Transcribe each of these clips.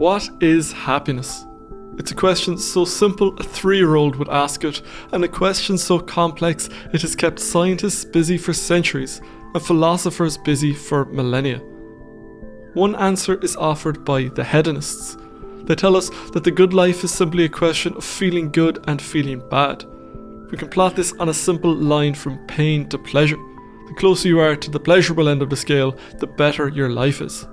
What is happiness? It's a question so simple a 3-year-old would ask it, and a question so complex it has kept scientists busy for centuries and philosophers busy for millennia. One answer is offered by the hedonists. They tell us that the good life is simply a question of feeling good and feeling bad. We can plot this on a simple line from pain to pleasure. The closer you are to the pleasurable end of the scale, the better your life is.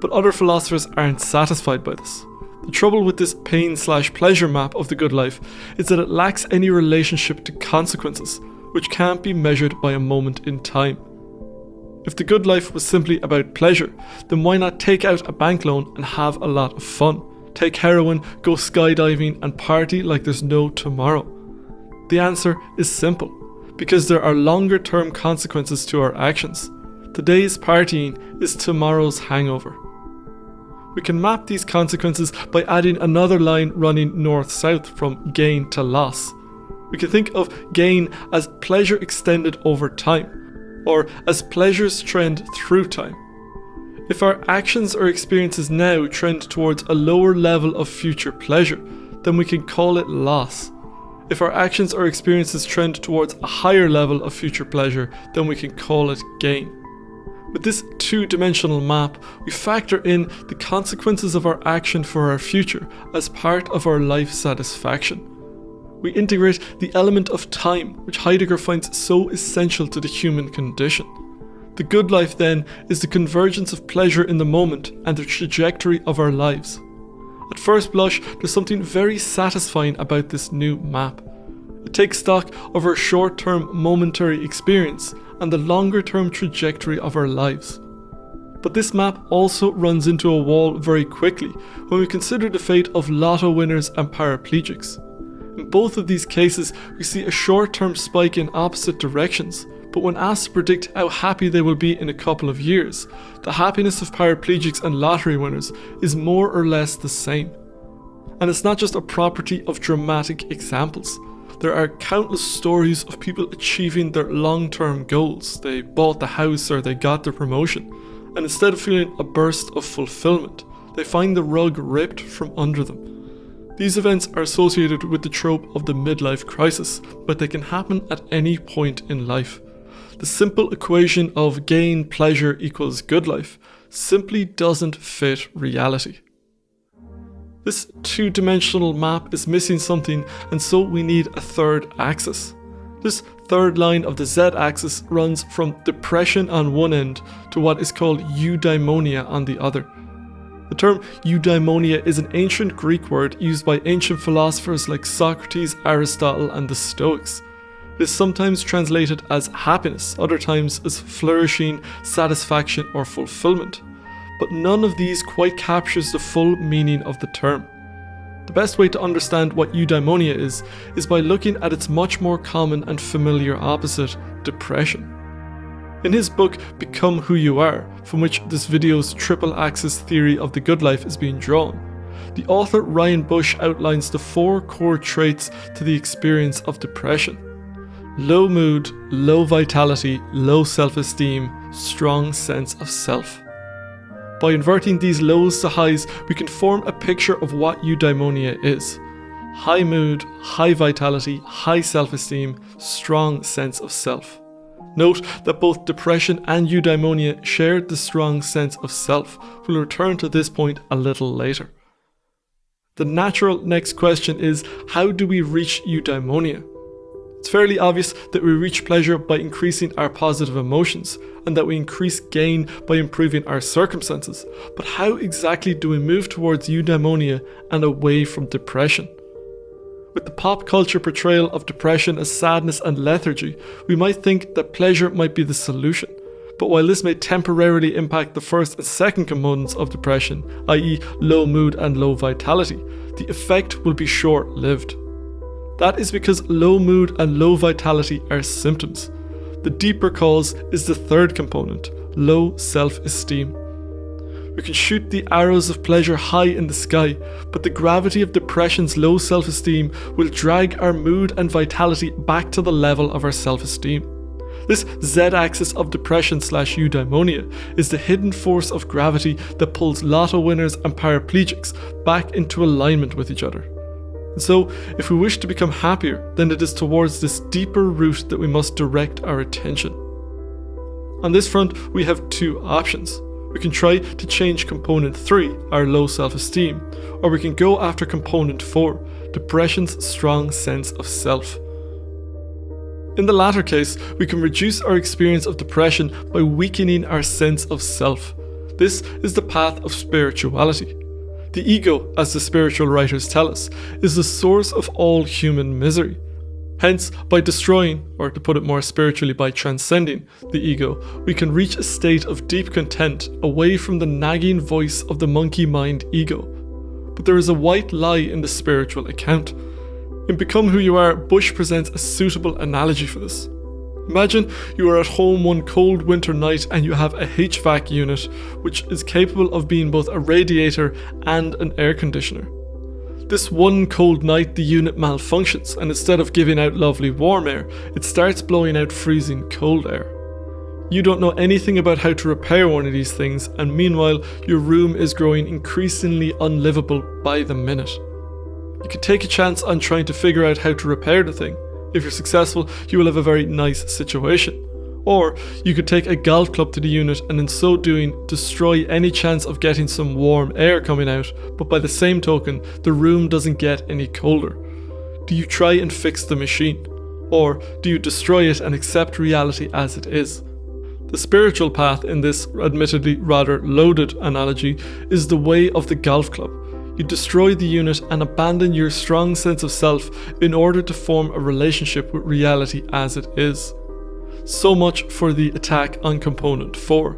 But other philosophers aren't satisfied by this. The trouble with this pain/pleasure map of the good life is that it lacks any relationship to consequences, which can't be measured by a moment in time. If the good life was simply about pleasure, then why not take out a bank loan and have a lot of fun? Take heroin, go skydiving, and party like there's no tomorrow. The answer is simple, because there are longer term consequences to our actions. Today's partying is tomorrow's hangover. We can map these consequences by adding another line running north-south from gain to loss. We can think of gain as pleasure extended over time, or as pleasure's trend through time. If our actions or experiences now trend towards a lower level of future pleasure, then we can call it loss. If our actions or experiences trend towards a higher level of future pleasure, then we can call it gain. With this 2-dimensional map, we factor in the consequences of our action for our future as part of our life satisfaction. We integrate the element of time, which Heidegger finds so essential to the human condition. The good life then is the convergence of pleasure in the moment and the trajectory of our lives. At first blush, there's something very satisfying about this new map. It takes stock of our short-term momentary experience and the longer-term trajectory of our lives. But this map also runs into a wall very quickly when we consider the fate of lotto winners and paraplegics. In both of these cases, we see a short-term spike in opposite directions, but when asked to predict how happy they will be in a couple of years, the happiness of paraplegics and lottery winners is more or less the same. And it's not just a property of dramatic examples. There are countless stories of people achieving their long-term goals. They bought the house or they got the promotion, and instead of feeling a burst of fulfillment, they find the rug ripped from under them. These events are associated with the trope of the midlife crisis, but they can happen at any point in life. The simple equation of gain pleasure equals good life simply doesn't fit reality. This 2-dimensional map is missing something, and so we need a third axis. This third line of the z-axis runs from depression on one end to what is called Eudaimonia on the other. The term Eudaimonia is an ancient Greek word used by ancient philosophers like Socrates, Aristotle, and the Stoics. It is sometimes translated as happiness, other times as flourishing, satisfaction, or fulfillment. But none of these quite captures the full meaning of the term. The best way to understand what eudaimonia is by looking at its much more common and familiar opposite, depression. In his book, Become Who You Are, from which this video's triple-axis theory of the good life is being drawn, the author Ryan Bush outlines the 4 core traits to the experience of depression: low mood, low vitality, low self-esteem, strong sense of self. By inverting these lows to highs, we can form a picture of what eudaimonia is. High mood, high vitality, high self-esteem, strong sense of self. Note that both depression and eudaimonia shared the strong sense of self. We'll return to this point a little later. The natural next question is, how do we reach eudaimonia? It's fairly obvious that we reach pleasure by increasing our positive emotions, and that we increase gain by improving our circumstances. But how exactly do we move towards eudaimonia and away from depression? With the pop culture portrayal of depression as sadness and lethargy, we might think that pleasure might be the solution. But while this may temporarily impact the first and second components of depression, i.e. low mood and low vitality, the effect will be short-lived. That is because low mood and low vitality are symptoms. The deeper cause is the third component, low self-esteem. We can shoot the arrows of pleasure high in the sky, but the gravity of depression's low self-esteem will drag our mood and vitality back to the level of our self-esteem. This z-axis of depression / eudaimonia is the hidden force of gravity that pulls lotto winners and paraplegics back into alignment with each other. And so, if we wish to become happier, then it is towards this deeper root that we must direct our attention. On this front, we have two options. We can try to change component 3, our low self-esteem, or we can go after component 4, depression's strong sense of self. In the latter case, we can reduce our experience of depression by weakening our sense of self. This is the path of spirituality. The ego, as the spiritual writers tell us, is the source of all human misery. Hence, by destroying, or to put it more spiritually, by transcending the ego, we can reach a state of deep content away from the nagging voice of the monkey mind ego. But there is a white lie in the spiritual account. In Become Who You Are, Bush presents a suitable analogy for this. Imagine you are at home one cold winter night and you have a HVAC unit which is capable of being both a radiator and an air conditioner. This one cold night the unit malfunctions, and instead of giving out lovely warm air, it starts blowing out freezing cold air. You don't know anything about how to repair one of these things, and meanwhile your room is growing increasingly unlivable by the minute. You can take a chance on trying to figure out how to repair the thing. If you're successful, you will have a very nice situation. Or you could take a golf club to the unit and in so doing destroy any chance of getting some warm air coming out, but by the same token, the room doesn't get any colder. Do you try and fix the machine? Or do you destroy it and accept reality as it is? The spiritual path in this admittedly rather loaded analogy is the way of the golf club. You destroy the unit and abandon your strong sense of self in order to form a relationship with reality as it is. So much for the attack on component 4.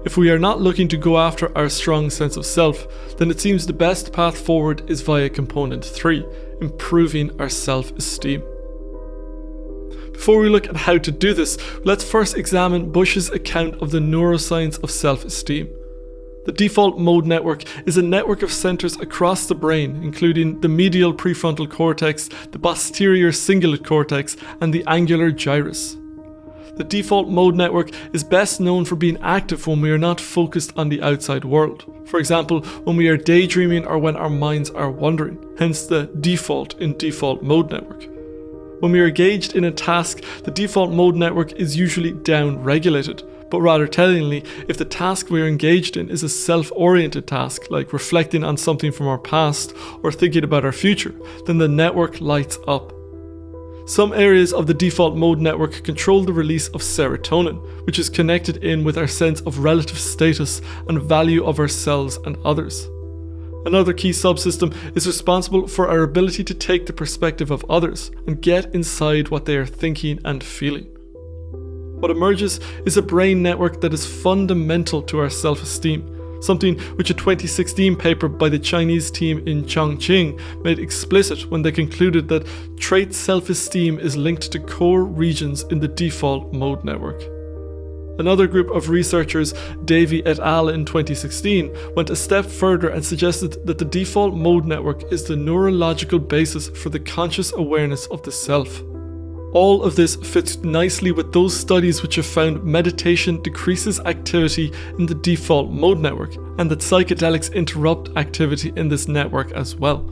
If we are not looking to go after our strong sense of self, then it seems the best path forward is via component 3, improving our self-esteem. Before we look at how to do this, let's first examine Bush's account of the neuroscience of self-esteem. The default mode network is a network of centers across the brain, including the medial prefrontal cortex, the posterior cingulate cortex, and the angular gyrus. The default mode network is best known for being active when we are not focused on the outside world. For example, when we are daydreaming or when our minds are wandering, hence the default in default mode network. When we are engaged in a task, the default mode network is usually down-regulated. But rather tellingly, if the task we are engaged in is a self-oriented task, like reflecting on something from our past or thinking about our future, then the network lights up. Some areas of the default mode network control the release of serotonin, which is connected in with our sense of relative status and value of ourselves and others. Another key subsystem is responsible for our ability to take the perspective of others and get inside what they are thinking and feeling. What emerges is a brain network that is fundamental to our self-esteem, something which a 2016 paper by the Chinese team in Chongqing made explicit when they concluded that trait self-esteem is linked to core regions in the default mode network. Another group of researchers, Davey et al. In 2016, went a step further and suggested that the default mode network is the neurological basis for the conscious awareness of the self. All of this fits nicely with those studies which have found meditation decreases activity in the default mode network and that psychedelics interrupt activity in this network as well.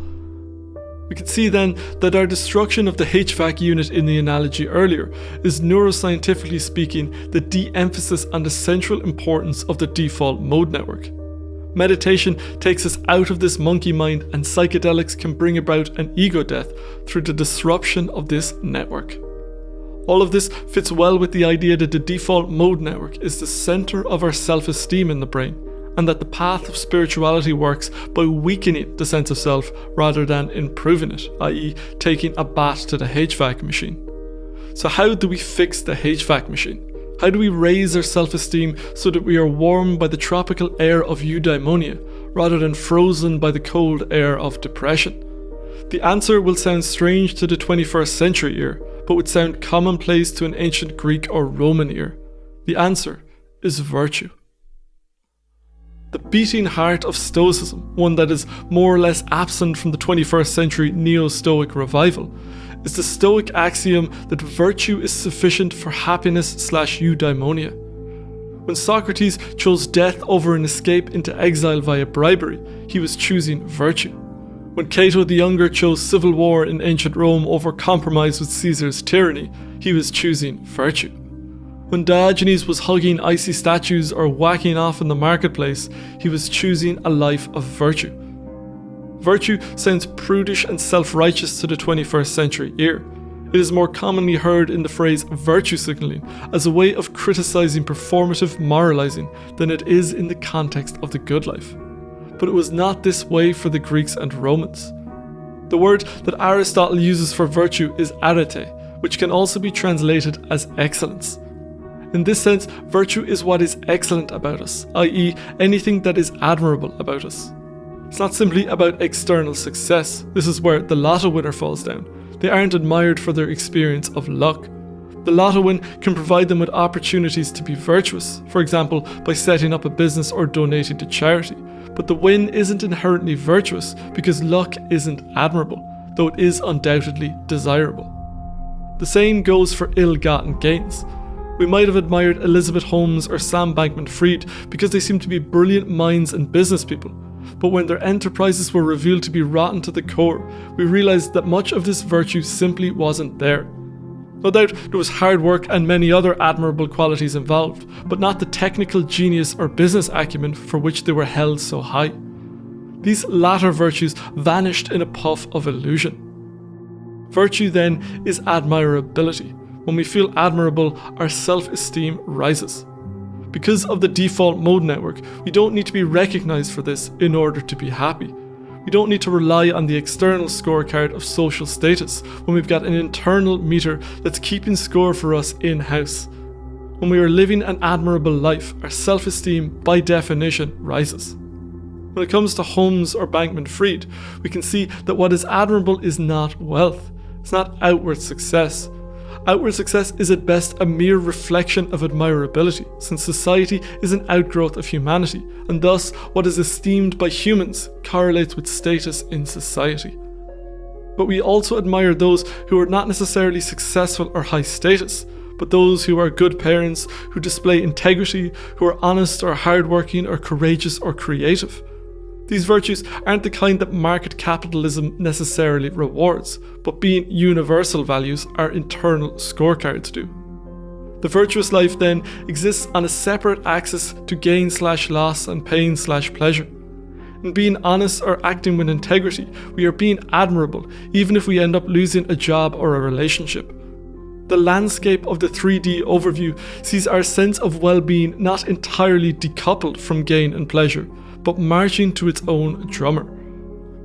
We can see then that our destruction of the HVAC unit in the analogy earlier is neuroscientifically speaking the de-emphasis on the central importance of the default mode network. Meditation takes us out of this monkey mind and psychedelics can bring about an ego death through the disruption of this network. All of this fits well with the idea that the default mode network is the center of our self-esteem in the brain, and that the path of spirituality works by weakening the sense of self rather than improving it, i.e. taking a bat to the HVAC machine. So how do we fix the HVAC machine? How do we raise our self-esteem so that we are warmed by the tropical air of eudaimonia rather than frozen by the cold air of depression? The answer will sound strange to the 21st century ear, but would sound commonplace to an ancient Greek or Roman ear. The answer is virtue. The beating heart of Stoicism, one that is more or less absent from the 21st century neo-Stoic revival, is the Stoic axiom that virtue is sufficient for happiness/eudaimonia. When Socrates chose death over an escape into exile via bribery, he was choosing virtue. When Cato the Younger chose civil war in ancient Rome over compromise with Caesar's tyranny, he was choosing virtue. When Diogenes was hugging icy statues or whacking off in the marketplace, he was choosing a life of virtue. Virtue sounds prudish and self-righteous to the 21st century ear. It is more commonly heard in the phrase virtue signaling as a way of criticizing performative moralizing than it is in the context of the good life. But it was not this way for the Greeks and Romans. The word that Aristotle uses for virtue is arete, which can also be translated as excellence. In this sense, virtue is what is excellent about us, i.e., anything that is admirable about us. It's not simply about external success. This is where the lotto winner falls down. They aren't admired for their experience of luck. The lotto win can provide them with opportunities to be virtuous, for example, by setting up a business or donating to charity. But the win isn't inherently virtuous because luck isn't admirable, though it is undoubtedly desirable. The same goes for ill-gotten gains. We might have admired Elizabeth Holmes or Sam Bankman-Fried because they seem to be brilliant minds and business people. But when their enterprises were revealed to be rotten to the core, we realised that much of this virtue simply wasn't there. No doubt there was hard work and many other admirable qualities involved, but not the technical genius or business acumen for which they were held so high. These latter virtues vanished in a puff of illusion. Virtue then is admirability. When we feel admirable, our self-esteem rises. Because of the default mode network, we don't need to be recognized for this in order to be happy. We don't need to rely on the external scorecard of social status when we've got an internal meter that's keeping score for us in-house. When we are living an admirable life, our self-esteem, by definition, rises. When it comes to Holmes or Bankman-Fried, we can see that what is admirable is not wealth. It's not outward success. Outward success is at best a mere reflection of admirability, since society is an outgrowth of humanity, and thus what is esteemed by humans correlates with status in society. But we also admire those who are not necessarily successful or high status, but those who are good parents, who display integrity, who are honest or hardworking or courageous or creative. These virtues aren't the kind that market capitalism necessarily rewards, but being universal values, our internal scorecards do. The virtuous life then exists on a separate axis to gain/loss and pain/pleasure. In being honest or acting with integrity, we are being admirable, even if we end up losing a job or a relationship. The landscape of the 3D overview sees our sense of well-being not entirely decoupled from gain and pleasure, but marching to its own drummer.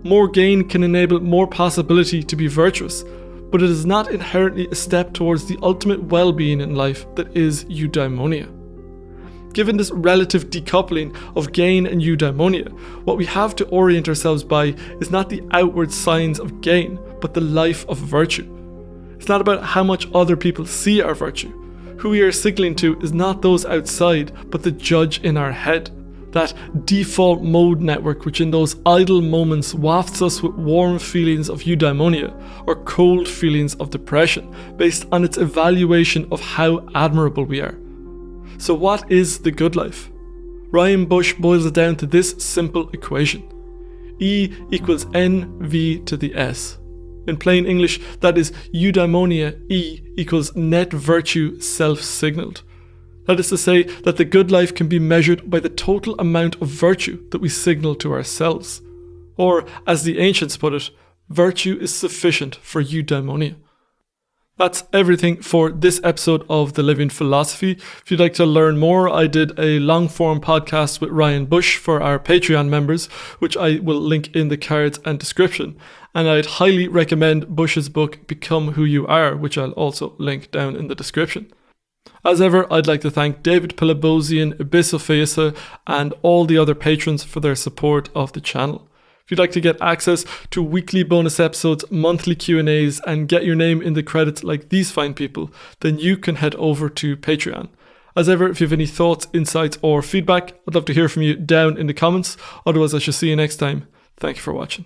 More gain can enable more possibility to be virtuous, but it is not inherently a step towards the ultimate well-being in life that is eudaimonia. Given this relative decoupling of gain and eudaimonia, what we have to orient ourselves by is not the outward signs of gain, but the life of virtue. It's not about how much other people see our virtue. Who we are signaling to is not those outside, but the judge in our head. That default mode network which in those idle moments wafts us with warm feelings of eudaimonia or cold feelings of depression based on its evaluation of how admirable we are. So what is the good life? Ryan Bush boils it down to this simple equation. E equals NV to the S. In plain English, that is eudaimonia E equals net virtue self-signaled. That is to say that the good life can be measured by the total amount of virtue that we signal to ourselves. Or, as the ancients put it, virtue is sufficient for eudaimonia. That's everything for this episode of The Living Philosophy. If you'd like to learn more, I did a long-form podcast with Ryan Bush for our Patreon members, which I will link in the cards and description. And I'd highly recommend Bush's book, Become Who You Are, which I'll also link down in the description. As ever, I'd like to thank David Pilabosian, Ibisophesa, and all the other patrons for their support of the channel. If you'd like to get access to weekly bonus episodes, monthly Q&As, and get your name in the credits like these fine people, then you can head over to Patreon. As ever, if you have any thoughts, insights, or feedback, I'd love to hear from you down in the comments. Otherwise, I shall see you next time. Thank you for watching.